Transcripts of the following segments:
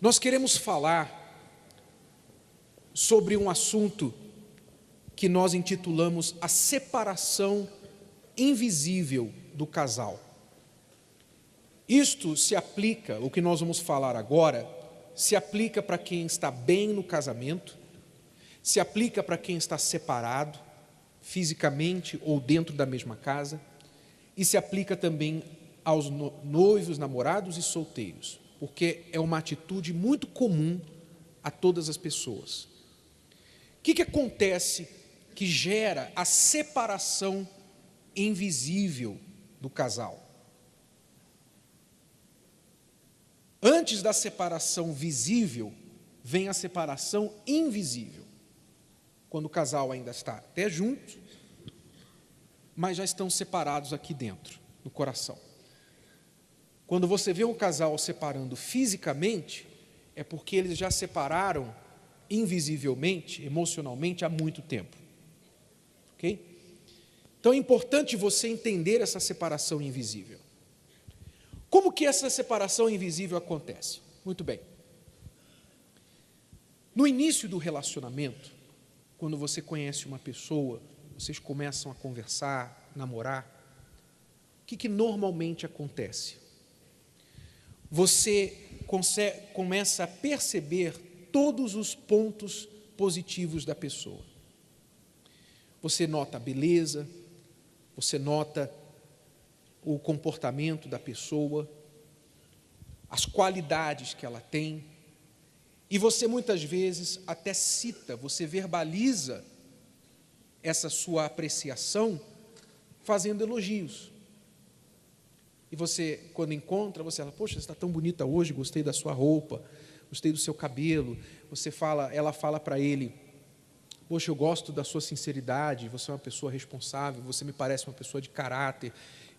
Nós queremos falar sobre um assunto que nós intitulamos a separação invisível do casal. Isto se aplica, o que nós vamos falar agora, se aplica para quem está bem no casamento, se aplica para quem está separado, fisicamente ou dentro da mesma casa, e se aplica também aos noivos, namorados e solteiros, porque é uma atitude muito comum a todas as pessoas. O que acontece que gera a separação invisível do casal? Antes da separação visível, vem a separação invisível, quando o casal ainda está até junto, mas já estão separados aqui dentro, no coração. Quando você vê um casal separando fisicamente, é porque eles já separaram invisivelmente, emocionalmente, há muito tempo. Ok? Então é importante você entender essa separação invisível. Como que essa separação invisível acontece? Muito bem. No início do relacionamento, quando você conhece uma pessoa, vocês começam a conversar, namorar, o que normalmente acontece? Você começa a perceber todos os pontos positivos da pessoa. Você nota a beleza, você nota o comportamento da pessoa, as qualidades que ela tem, e você muitas vezes até cita, você verbaliza essa sua apreciação fazendo elogios. E você, quando encontra, você fala, poxa, você está tão bonita hoje, gostei da sua roupa, gostei do seu cabelo. Ela fala para ele, poxa, eu gosto da sua sinceridade, você é uma pessoa responsável, você me parece uma pessoa de caráter,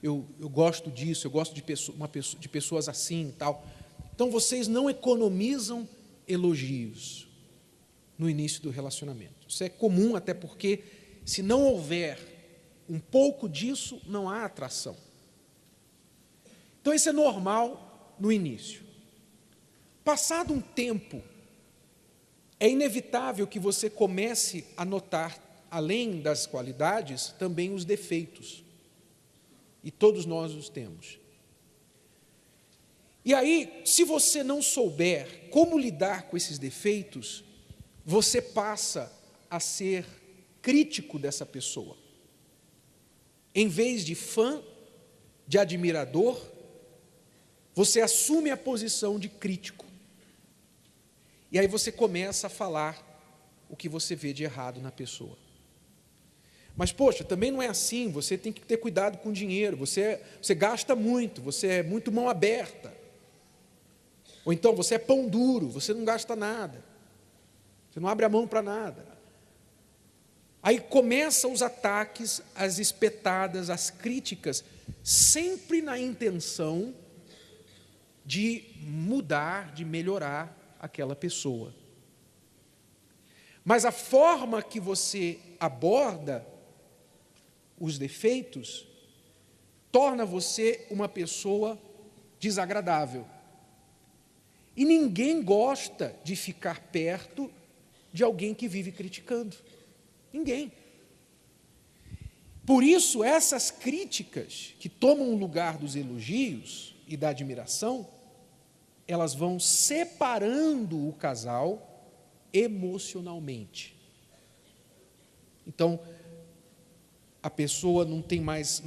eu gosto disso, eu gosto de pessoas assim e tal. Então, vocês não economizam elogios no início do relacionamento. Isso é comum, até porque, se não houver um pouco disso, não há atração. Então, isso é normal no início. Passado um tempo, é inevitável que você comece a notar, além das qualidades, também os defeitos. E todos nós os temos. E aí, se você não souber como lidar com esses defeitos, você passa a ser crítico dessa pessoa. Em vez de fã, de admirador, você assume a posição de crítico. E aí você começa a falar o que você vê de errado na pessoa. Mas, poxa, também não é assim, você tem que ter cuidado com o dinheiro, você gasta muito, você é muito mão aberta. Ou então, você é pão duro, você não gasta nada, você não abre a mão para nada. Aí começam os ataques, as espetadas, as críticas, sempre na intenção de mudar, de melhorar aquela pessoa. Mas a forma que você aborda os defeitos torna você uma pessoa desagradável. E ninguém gosta de ficar perto de alguém que vive criticando. Ninguém. Por isso, essas críticas que tomam o lugar dos elogios e da admiração, elas vão separando o casal emocionalmente. Então, a pessoa não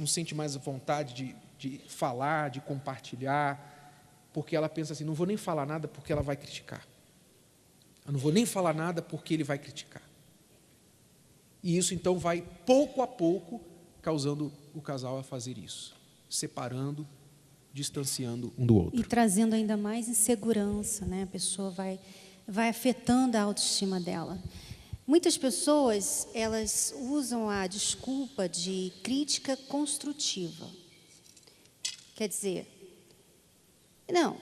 sente mais vontade de falar, de compartilhar, porque ela pensa assim, não vou nem falar nada porque ela vai criticar. Eu não vou nem falar nada porque ele vai criticar. E isso, então, vai, pouco a pouco, causando o casal a fazer isso, separando, distanciando um do outro. E trazendo ainda mais insegurança, né? A pessoa vai afetando a autoestima dela. Muitas pessoas, elas usam a desculpa de crítica construtiva. Quer dizer, não,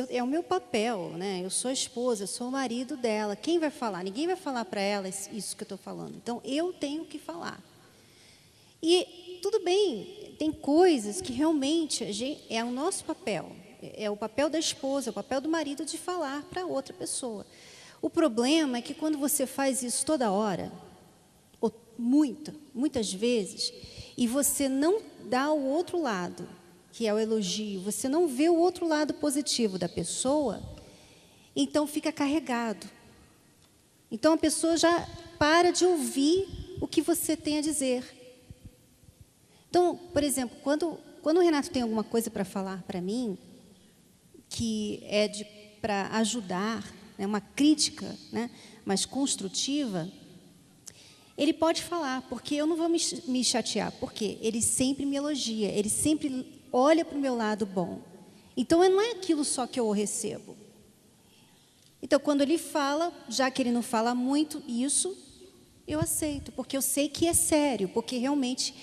é o meu papel, né? Eu sou a esposa, eu sou o marido dela. Quem vai falar? Ninguém vai falar para ela isso que eu estou falando. Então, eu tenho que falar. E tudo bem, tem coisas que realmente é o nosso papel. É o papel da esposa, é o papel do marido de falar para outra pessoa. O problema é que quando você faz isso toda hora, ou muitas vezes, e você não dá o outro lado, que é o elogio, você não vê o outro lado positivo da pessoa, então fica carregado. Então a pessoa já para de ouvir o que você tem a dizer. Então, por exemplo, quando o Renato tem alguma coisa para falar para mim, que é para ajudar, né, uma crítica, né, mais construtiva, ele pode falar, porque eu não vou me chatear, porque ele sempre me elogia, ele sempre olha para o meu lado bom. Então, não é aquilo só que eu recebo. Então, quando ele fala, já que ele não fala muito, isso eu aceito, porque eu sei que é sério, porque realmente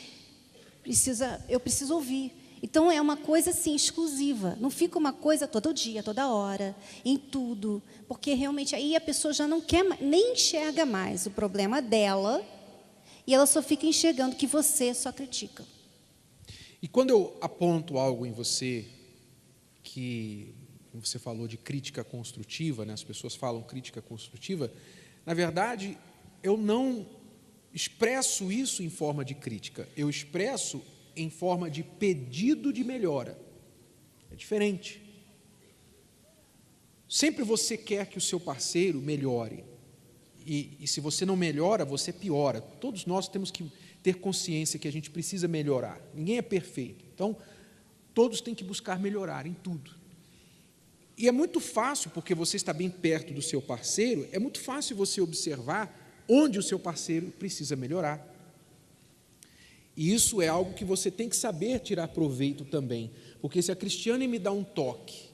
eu preciso ouvir. Então, é uma coisa assim, exclusiva. Não fica uma coisa todo dia, toda hora, em tudo. Porque realmente aí a pessoa já não quer, nem enxerga mais o problema dela, e ela só fica enxergando que você só critica. E quando eu aponto algo em você, que você falou de crítica construtiva, né? As pessoas falam crítica construtiva, na verdade, eu não expresso isso em forma de crítica, eu expresso em forma de pedido de melhora. É diferente. Sempre você quer que o seu parceiro melhore. E se você não melhora, você piora. Todos nós temos que ter consciência que a gente precisa melhorar. Ninguém é perfeito. Então, todos têm que buscar melhorar em tudo. E é muito fácil, porque você está bem perto do seu parceiro, é muito fácil você observar onde o seu parceiro precisa melhorar. E isso é algo que você tem que saber tirar proveito também. Porque se a Cristiane me dá um toque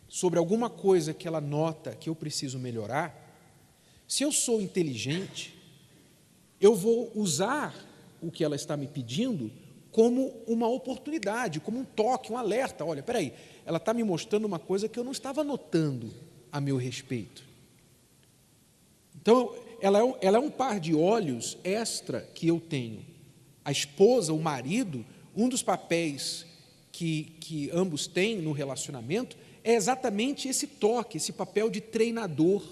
sobre alguma coisa que ela nota que eu preciso melhorar, se eu sou inteligente, eu vou usar o que ela está me pedindo como uma oportunidade, como um toque, um alerta. Olha, espera aí, ela está me mostrando uma coisa que eu não estava notando a meu respeito. Então, ela é um par de olhos extra que eu tenho. A esposa, o marido, um dos papéis que ambos têm no relacionamento é exatamente esse toque, esse papel de treinador.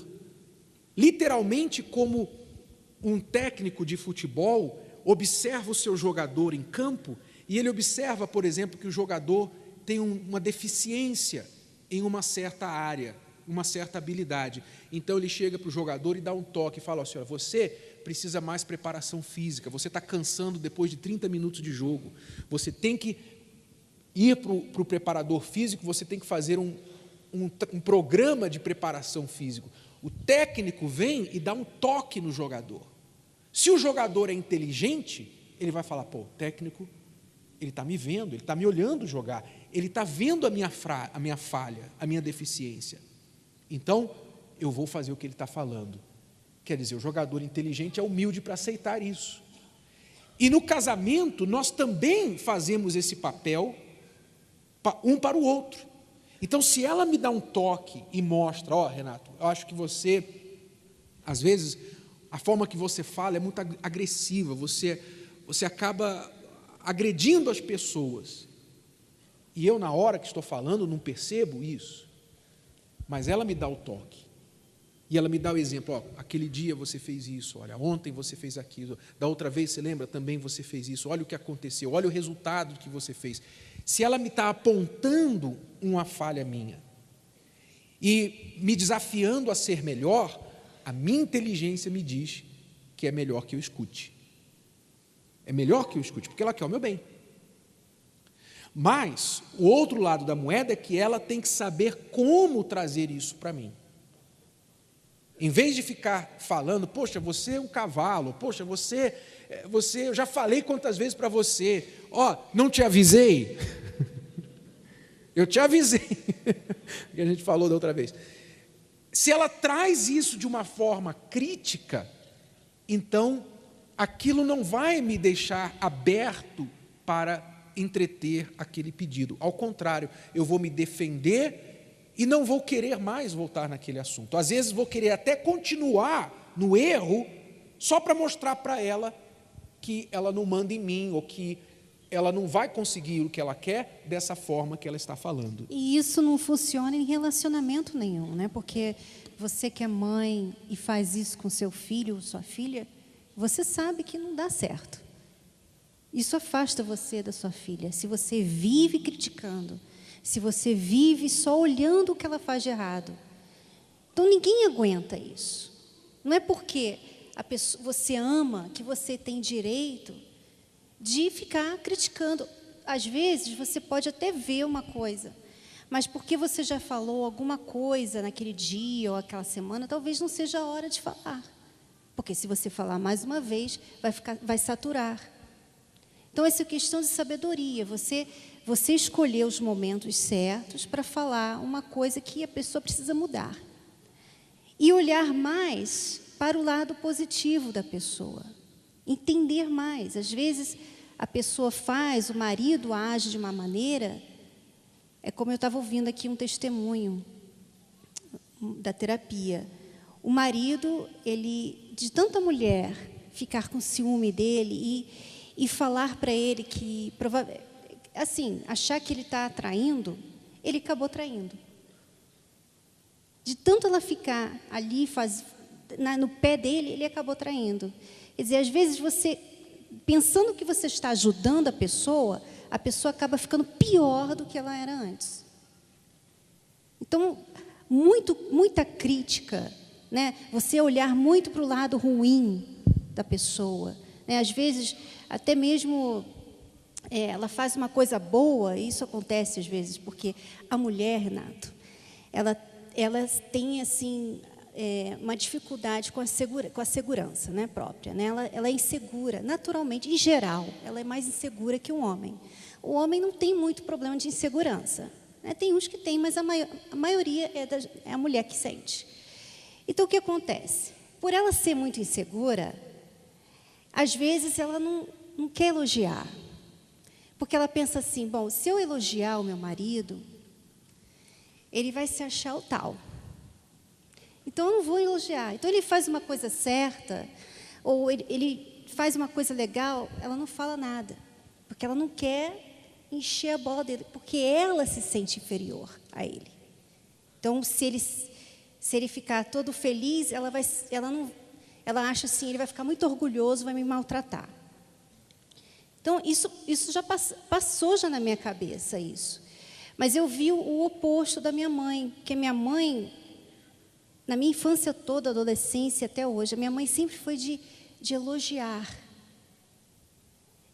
Literalmente, como um técnico de futebol observa o seu jogador em campo e ele observa, por exemplo, que o jogador tem uma deficiência em uma certa área, uma certa habilidade. Então, ele chega para o jogador e dá um toque e fala: senhora, você precisa mais preparação física, você está cansando depois de 30 minutos de jogo, você tem que ir para o preparador físico, você tem que fazer um programa de preparação física. O técnico vem e dá um toque no jogador. Se o jogador é inteligente, ele vai falar: pô, o técnico, ele está me vendo, ele está me olhando jogar, ele está vendo a minha falha, a minha deficiência. Então, eu vou fazer o que ele está falando. Quer dizer, o jogador inteligente é humilde para aceitar isso. E no casamento, nós também fazemos esse papel um para o outro. Então, se ela me dá um toque e mostra: ó, Renato, eu acho que você, às vezes, a forma que você fala é muito agressiva, você acaba agredindo as pessoas. E eu, na hora que estou falando, não percebo isso. Mas ela me dá o toque. E ela me dá o exemplo: ó, aquele dia você fez isso, olha, ontem você fez aquilo, da outra vez, você lembra, também você fez isso, olha o que aconteceu, olha o resultado que você fez. Se ela me está apontando uma falha minha e me desafiando a ser melhor, a minha inteligência me diz que é melhor que eu escute. É melhor que eu escute, porque ela quer o meu bem. Mas o outro lado da moeda é que ela tem que saber como trazer isso para mim. Em vez de ficar falando: poxa, você é um cavalo, poxa, você eu já falei quantas vezes para você, ó, não te avisei? Eu te avisei, que a gente falou da outra vez. Se ela traz isso de uma forma crítica, então aquilo não vai me deixar aberto para entreter aquele pedido. Ao contrário, eu vou me defender e não vou querer mais voltar naquele assunto. Às vezes vou querer até continuar no erro, só para mostrar para ela que ela não manda em mim, ou que ela não vai conseguir o que ela quer dessa forma que ela está falando. E isso não funciona em relacionamento nenhum, né? Porque você que é mãe e faz isso com seu filho ou sua filha, você sabe que não dá certo. Isso afasta você da sua filha. Se você vive criticando, se você vive só olhando o que ela faz de errado. Então, ninguém aguenta isso. Não é porque você ama que você tem direito de ficar criticando. Às vezes, você pode até ver uma coisa, mas porque você já falou alguma coisa naquele dia ou aquela semana, talvez não seja a hora de falar. Porque se você falar mais uma vez, vai saturar. Então, essa é questão de sabedoria. Você escolher os momentos certos para falar uma coisa que a pessoa precisa mudar. E olhar mais para o lado positivo da pessoa. Entender mais. Às vezes, a pessoa o marido age de uma maneira... É como eu estava ouvindo aqui um testemunho da terapia. O marido, de tanta mulher ficar com ciúme dele e falar para ele que, assim, achar que ele está traindo, ele acabou traindo. De tanto ela ficar ali, no pé dele, ele acabou traindo. Quer dizer, às vezes você, pensando que você está ajudando a pessoa acaba ficando pior do que ela era antes. Então, muita crítica, né? Você olhar muito para o lado ruim da pessoa, né? Às vezes, até mesmo ela faz uma coisa boa, e isso acontece às vezes, porque a mulher, Renato, ela tem assim uma dificuldade com a segurança, né, própria, né? Ela é insegura, naturalmente, em geral, ela é mais insegura que o homem. O homem não tem muito problema de insegurança, né? Tem uns que tem, mas a maioria é a mulher que sente. Então, o que acontece? Por ela ser muito insegura, às vezes ela não quer elogiar, porque ela pensa assim, bom, se eu elogiar o meu marido, ele vai se achar o tal. Então, eu não vou elogiar. Então, ele faz uma coisa certa, ou ele faz uma coisa legal, ela não fala nada, porque ela não quer encher a bola dele, porque ela se sente inferior a ele. Então, se ele ficar todo feliz, ela acha assim, ele vai ficar muito orgulhoso, vai me maltratar. Então, isso já passou já na minha cabeça, isso. Mas eu vi o oposto da minha mãe, porque minha mãe, na minha infância toda, adolescência até hoje, a minha mãe sempre foi de elogiar.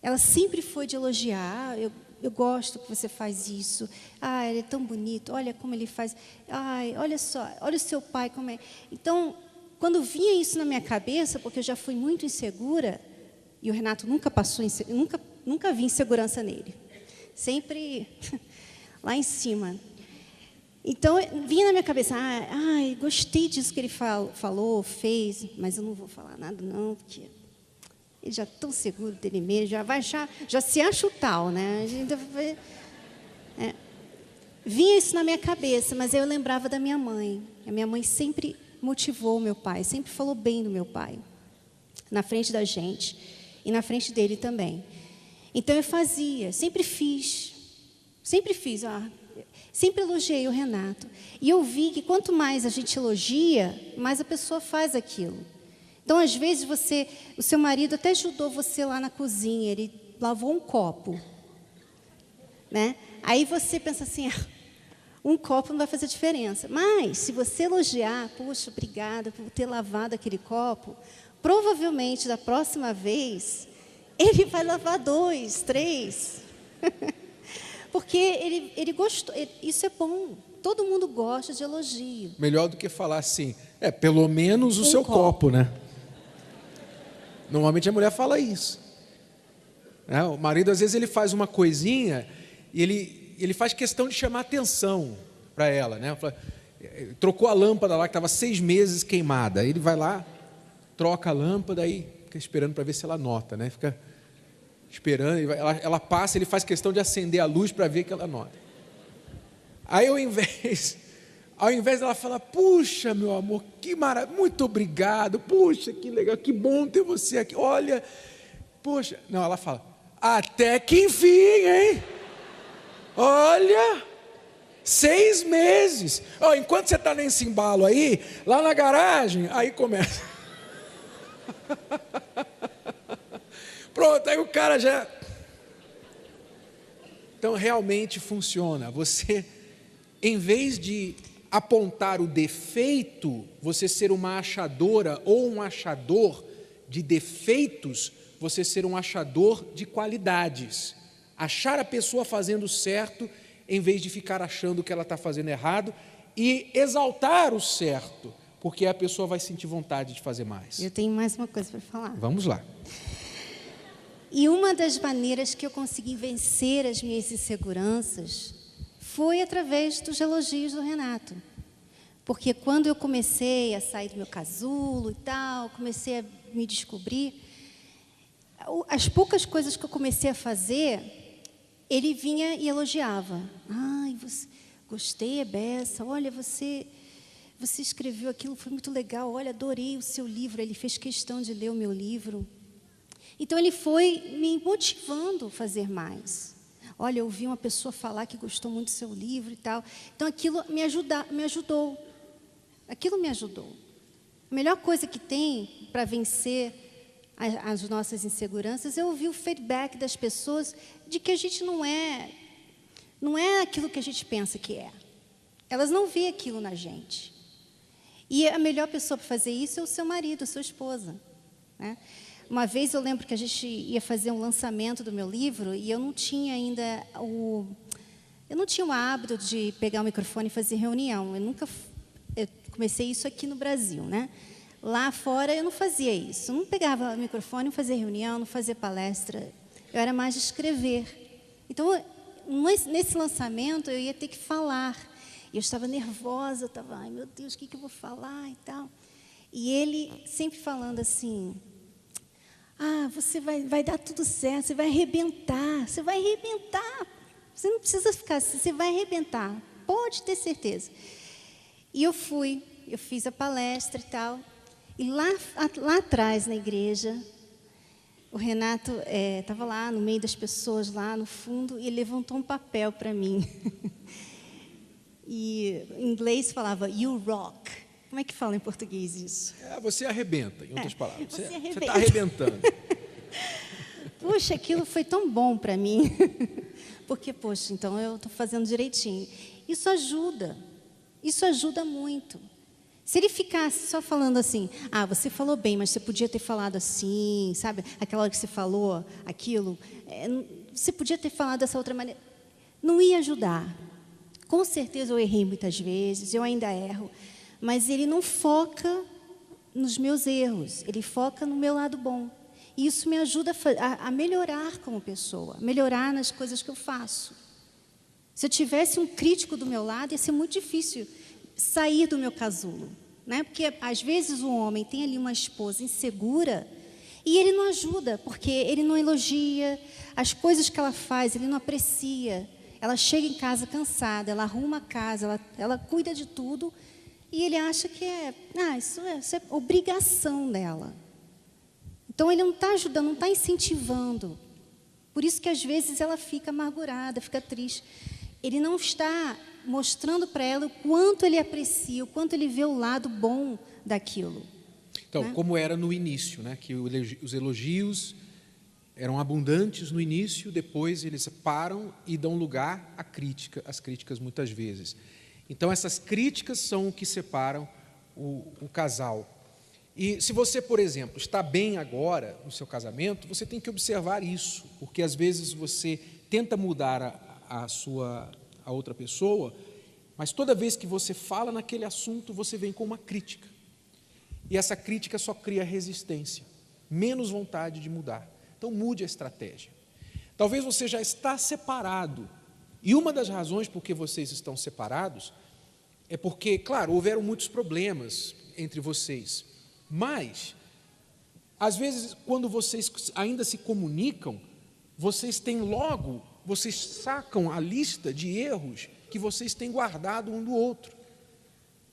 Ela sempre foi de elogiar. Eu gosto que você faz isso. Ah, ele é tão bonito. Olha como ele faz. Ai, olha só, olha o seu pai como é. Então, quando vinha isso na minha cabeça, porque eu já fui muito insegura, e o Renato nunca vi insegurança nele. Sempre lá em cima. Então, vinha na minha cabeça, gostei disso que ele falou, fez, mas eu não vou falar nada, não, porque ele já é tão seguro dele mesmo, já se acha o tal, né? Vinha isso na minha cabeça, mas eu lembrava da minha mãe. A minha mãe sempre motivou o meu pai, sempre falou bem do meu pai, na frente da gente e na frente dele também. Então, eu fazia, sempre fiz, sempre elogiei o Renato. E eu vi que quanto mais a gente elogia, mais a pessoa faz aquilo. Então, às vezes, o seu marido até ajudou você lá na cozinha, ele lavou um copo, né? Aí você pensa assim, um copo não vai fazer diferença. Mas, se você elogiar, poxa, obrigada por ter lavado aquele copo, provavelmente, da próxima vez, ele vai lavar 2, 3. Porque ele gostou, isso é bom. Todo mundo gosta de elogio. Melhor do que falar assim, pelo menos o seu copo, né? Normalmente a mulher fala isso. O marido, às vezes, ele faz uma coisinha e ele faz questão de chamar atenção para ela, né? Trocou a lâmpada lá que estava 6 meses queimada. Ele vai lá, troca a lâmpada e fica esperando para ver se ela nota, né? Fica esperando, ela passa, ele faz questão de acender a luz para ver que ela nota. Aí, ao invés dela falar, puxa, meu amor, que maravilha, muito obrigado, puxa, que legal, que bom ter você aqui, olha, poxa, não, ela fala, Até que enfim, hein? Olha, 6 meses. Ó, enquanto você está nesse embalo aí, lá na garagem, aí começa. Pronto, aí o cara já... Então, realmente funciona. Você, em vez de apontar o defeito, você ser uma achadora ou um achador de defeitos, você ser um achador de qualidades. Achar a pessoa fazendo certo, em vez de ficar achando que ela está fazendo errado, e exaltar o certo, porque a pessoa vai sentir vontade de fazer mais. Eu tenho mais uma coisa para falar. Vamos lá. E uma das maneiras que eu consegui vencer as minhas inseguranças foi através dos elogios do Renato. Porque quando eu comecei a sair do meu casulo e tal, comecei a me descobrir, as poucas coisas que eu comecei a fazer, ele vinha e elogiava. Ai, gostei, Bessa, olha, você escreveu aquilo, foi muito legal, olha, adorei o seu livro, ele fez questão de ler o meu livro. Então, ele foi me motivando a fazer mais. Olha, eu ouvi uma pessoa falar que gostou muito do seu livro e tal. Então, aquilo me ajudou. Aquilo me ajudou. A melhor coisa que tem para vencer as nossas inseguranças é ouvir o feedback das pessoas de que a gente não é aquilo que a gente pensa que é. Elas não veem aquilo na gente. E a melhor pessoa para fazer isso é o seu marido, a sua esposa, né? Uma vez eu lembro que a gente ia fazer um lançamento do meu livro e eu não tinha ainda o hábito de pegar o microfone e fazer reunião. Eu comecei isso aqui no Brasil, né? Lá fora eu não fazia isso. Eu não pegava o microfone, não fazia reunião, não fazia palestra. Eu era mais de escrever. Então, nesse lançamento eu ia ter que falar. E eu estava nervosa, eu estava, ai meu Deus, o que eu vou falar e tal. E ele sempre falando assim: ah, você vai dar tudo certo, você vai arrebentar. Você não precisa ficar assim, você vai arrebentar. Pode ter certeza. E eu fiz a palestra e tal. E lá atrás, na igreja, o Renato estava lá, no meio das pessoas, lá no fundo, e ele levantou um papel para mim. E em inglês falava, you rock. Como é que fala em português isso? Você arrebenta, em outras palavras. Você arrebenta. está arrebentando. Puxa, aquilo foi tão bom para mim. Porque, poxa, então eu estou fazendo direitinho. Isso ajuda muito. Se ele ficasse só falando assim, ah, você falou bem, mas você podia ter falado assim, sabe? Aquela hora que você falou aquilo, você podia ter falado dessa outra maneira. Não ia ajudar. Com certeza eu errei muitas vezes, eu ainda erro. Mas ele não foca nos meus erros, ele foca no meu lado bom. E isso me ajuda a melhorar como pessoa, a melhorar nas coisas que eu faço. Se eu tivesse um crítico do meu lado, ia ser muito difícil sair do meu casulo, né? Porque às vezes o homem tem ali uma esposa insegura e ele não ajuda, porque ele não elogia as coisas que ela faz, ele não aprecia. Ela chega em casa cansada, ela arruma a casa, ela cuida de tudo e ele acha que isso é obrigação dela. Então ele não está ajudando, não está incentivando. Por isso que às vezes ela fica amargurada, fica triste. Ele não está mostrando para ela o quanto ele aprecia, o quanto ele vê o lado bom daquilo. Então, como era no início, né? Que os elogios eram abundantes no início, depois eles param e dão lugar à crítica, às críticas muitas vezes. Então, essas críticas são o que separam o casal. E se você, por exemplo, está bem agora no seu casamento, você tem que observar isso, porque às vezes você tenta mudar a outra pessoa, mas toda vez que você fala naquele assunto, você vem com uma crítica. E essa crítica só cria resistência, menos vontade de mudar. Então mude a estratégia. Talvez você já está separado, e uma das razões por que vocês estão separados é porque, claro, houveram muitos problemas entre vocês, mas, às vezes, quando vocês ainda se comunicam, vocês sacam a lista de erros que vocês têm guardado um do outro.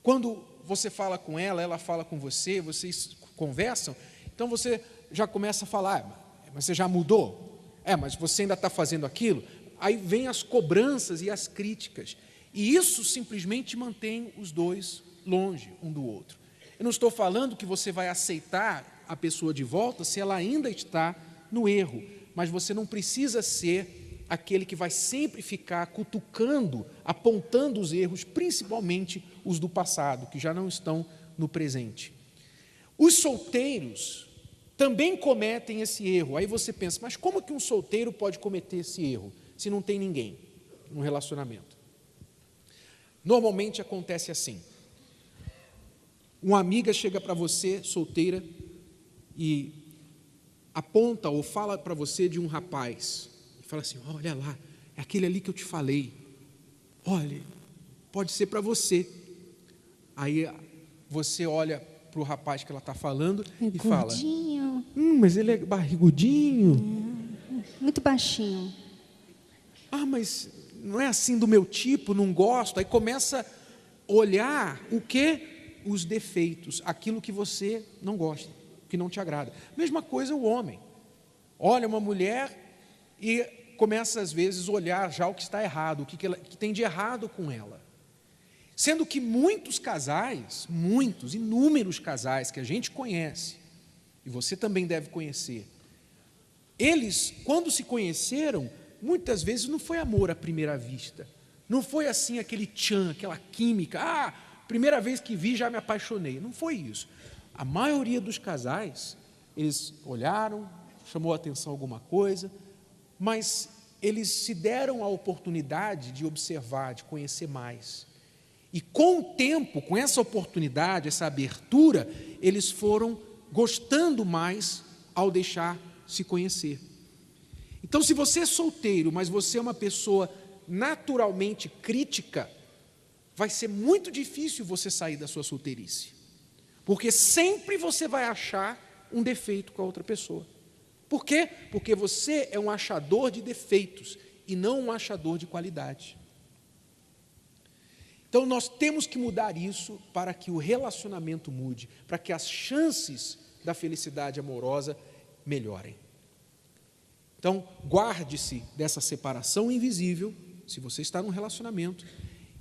Quando você fala com ela, ela fala com você, vocês conversam, então você já começa a falar, mas você já mudou? Mas você ainda está fazendo aquilo? Aí vem as cobranças e as críticas. E isso simplesmente mantém os dois longe um do outro. Eu não estou falando que você vai aceitar a pessoa de volta se ela ainda está no erro, mas você não precisa ser aquele que vai sempre ficar cutucando, apontando os erros, principalmente os do passado, que já não estão no presente. Os solteiros também cometem esse erro. Aí você pensa, mas como que um solteiro pode cometer esse erro se não tem ninguém no relacionamento? Normalmente acontece assim. Uma amiga chega para você, solteira, e aponta ou fala para você de um rapaz. E fala assim, olha lá, é aquele ali que eu te falei. Olha, pode ser para você. Aí você olha para o rapaz que ela está falando e fala, gordinho. Mas ele é barrigudinho. Muito baixinho. Mas não é assim do meu tipo, não gosto. Aí começa a olhar o quê? Os defeitos, aquilo que você não gosta, que não te agrada. Mesma coisa o homem. Olha uma mulher e começa às vezes a olhar já o que está errado, o que tem de errado com ela. Sendo que muitos casais, inúmeros casais que a gente conhece, e você também deve conhecer, eles, quando se conheceram, muitas vezes não foi amor à primeira vista, não foi assim aquele tchan, aquela química, primeira vez que vi já me apaixonei, não foi isso. A maioria dos casais, eles olharam, chamou a atenção alguma coisa, mas eles se deram a oportunidade de observar, de conhecer mais. E com o tempo, com essa oportunidade, essa abertura, eles foram gostando mais ao deixar se conhecer. Então, se você é solteiro, mas você é uma pessoa naturalmente crítica, vai ser muito difícil você sair da sua solteirice. Porque sempre você vai achar um defeito com a outra pessoa. Por quê? Porque você é um achador de defeitos e não um achador de qualidade. Então, nós temos que mudar isso para que o relacionamento mude, para que as chances da felicidade amorosa melhorem. Então, guarde-se dessa separação invisível, se você está num relacionamento,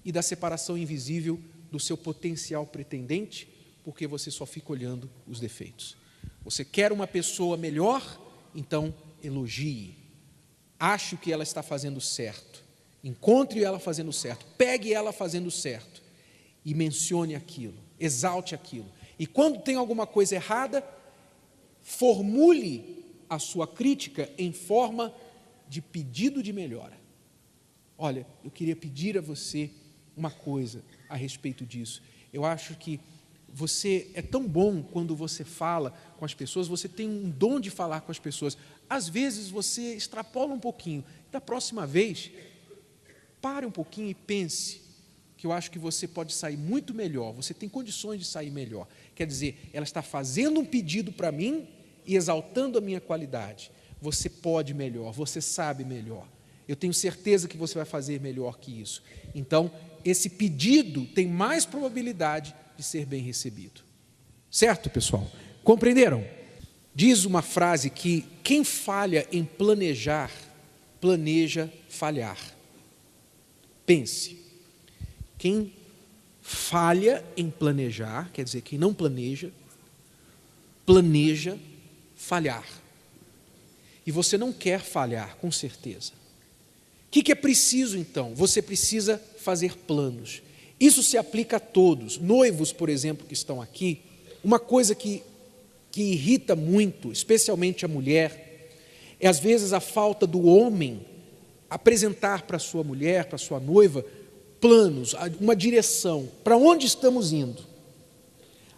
e da separação invisível do seu potencial pretendente, porque você só fica olhando os defeitos. Você quer uma pessoa melhor? Então, elogie. Ache que ela está fazendo certo. Encontre ela fazendo certo. Pegue ela fazendo certo. E mencione aquilo. Exalte aquilo. E quando tem alguma coisa errada, formule a sua crítica em forma de pedido de melhora. Olha, eu queria pedir a você uma coisa a respeito disso. Eu acho que você é tão bom quando você fala com as pessoas, você tem um dom de falar com as pessoas. Às vezes você extrapola um pouquinho. Da próxima vez, pare um pouquinho e pense que eu acho que você pode sair muito melhor, você tem condições de sair melhor. Quer dizer, ela está fazendo um pedido para mim e exaltando a minha qualidade. Você pode melhor, você sabe melhor. Eu tenho certeza que você vai fazer melhor que isso. Então, esse pedido tem mais probabilidade de ser bem recebido. Certo, pessoal? Compreenderam? Diz uma frase que quem falha em planejar, planeja falhar. Pense. Quem falha em planejar, quer dizer, quem não planeja, planeja falhar. E você não quer falhar, com certeza. O que é preciso, então? Você precisa fazer planos. Isso se aplica a todos. Noivos, por exemplo, que estão aqui, uma coisa que irrita muito, especialmente a mulher, é às vezes a falta do homem apresentar para a sua mulher, para a sua noiva, planos, uma direção, para onde estamos indo.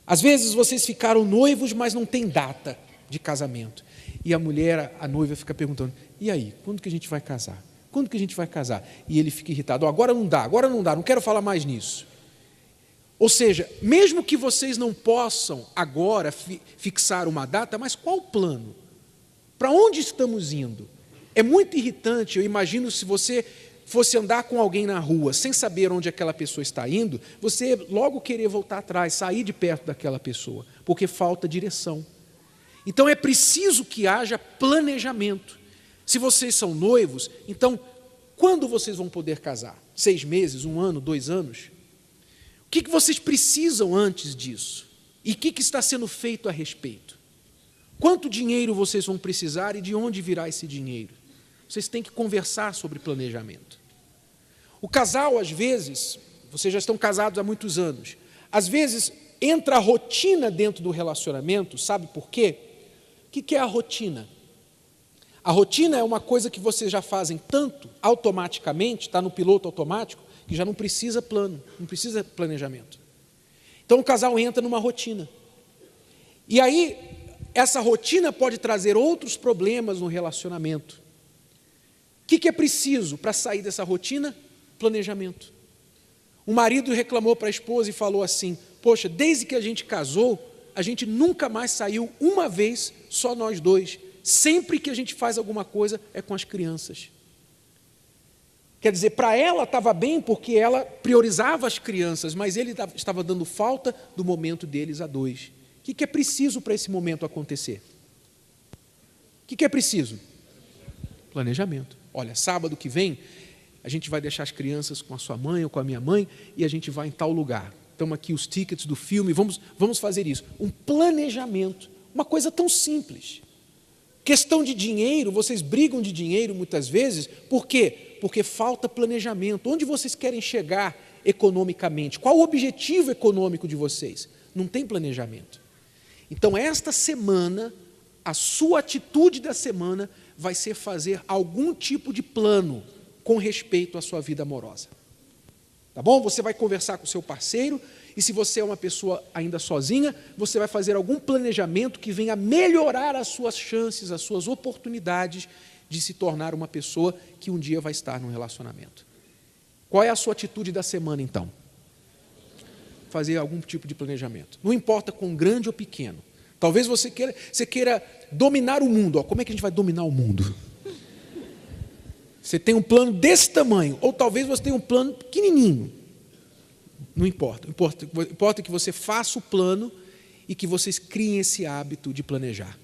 Às vezes vocês ficaram noivos, mas não tem data de casamento. E a mulher, a noiva, fica perguntando, e aí, quando que a gente vai casar? Quando que a gente vai casar? E ele fica irritado, agora não dá, não quero falar mais nisso. Ou seja, mesmo que vocês não possam agora fixar uma data, mas qual o plano? Para onde estamos indo? É muito irritante, eu imagino, se você fosse andar com alguém na rua, sem saber onde aquela pessoa está indo, você logo querer voltar atrás, sair de perto daquela pessoa, porque falta direção. Então é preciso que haja planejamento. Se vocês são noivos, então, quando vocês vão poder casar? 6 meses, 1 ano, 2 anos? O que vocês precisam antes disso? E o que está sendo feito a respeito? Quanto dinheiro vocês vão precisar e de onde virá esse dinheiro? Vocês têm que conversar sobre planejamento. O casal, às vezes, vocês já estão casados há muitos anos, às vezes entra a rotina dentro do relacionamento, sabe por quê? O que é a rotina? A rotina é uma coisa que vocês já fazem tanto, automaticamente, está no piloto automático, que já não precisa plano, não precisa planejamento. Então o casal entra numa rotina. E aí, essa rotina pode trazer outros problemas no relacionamento. O que é preciso para sair dessa rotina? Planejamento. O marido reclamou para a esposa e falou assim: poxa, desde que a gente casou, a gente nunca mais saiu uma vez, só nós dois. Sempre que a gente faz alguma coisa, é com as crianças. Quer dizer, para ela estava bem porque ela priorizava as crianças, mas ele estava dando falta do momento deles a dois. O que é preciso para esse momento acontecer? O que é preciso? Planejamento. Olha, sábado que vem, a gente vai deixar as crianças com a sua mãe ou com a minha mãe e a gente vai em tal lugar. Estamos aqui os tickets do filme, vamos fazer isso. Um planejamento, uma coisa tão simples. Questão de dinheiro, vocês brigam de dinheiro muitas vezes, por quê? Porque falta planejamento. Onde vocês querem chegar economicamente? Qual o objetivo econômico de vocês? Não tem planejamento. Então, esta semana, a sua atitude da semana vai ser fazer algum tipo de plano com respeito à sua vida amorosa. Tá bom? Você vai conversar com o seu parceiro, e se você é uma pessoa ainda sozinha, você vai fazer algum planejamento que venha melhorar as suas chances, as suas oportunidades de se tornar uma pessoa que um dia vai estar num relacionamento. Qual é a sua atitude da semana, então? Fazer algum tipo de planejamento. Não importa quão grande ou pequeno. Talvez você queira dominar o mundo. Ó, como é que a gente vai dominar o mundo? Você tem um plano desse tamanho, ou talvez você tenha um plano pequenininho. Não importa. Importa que você faça o plano e que vocês criem esse hábito de planejar.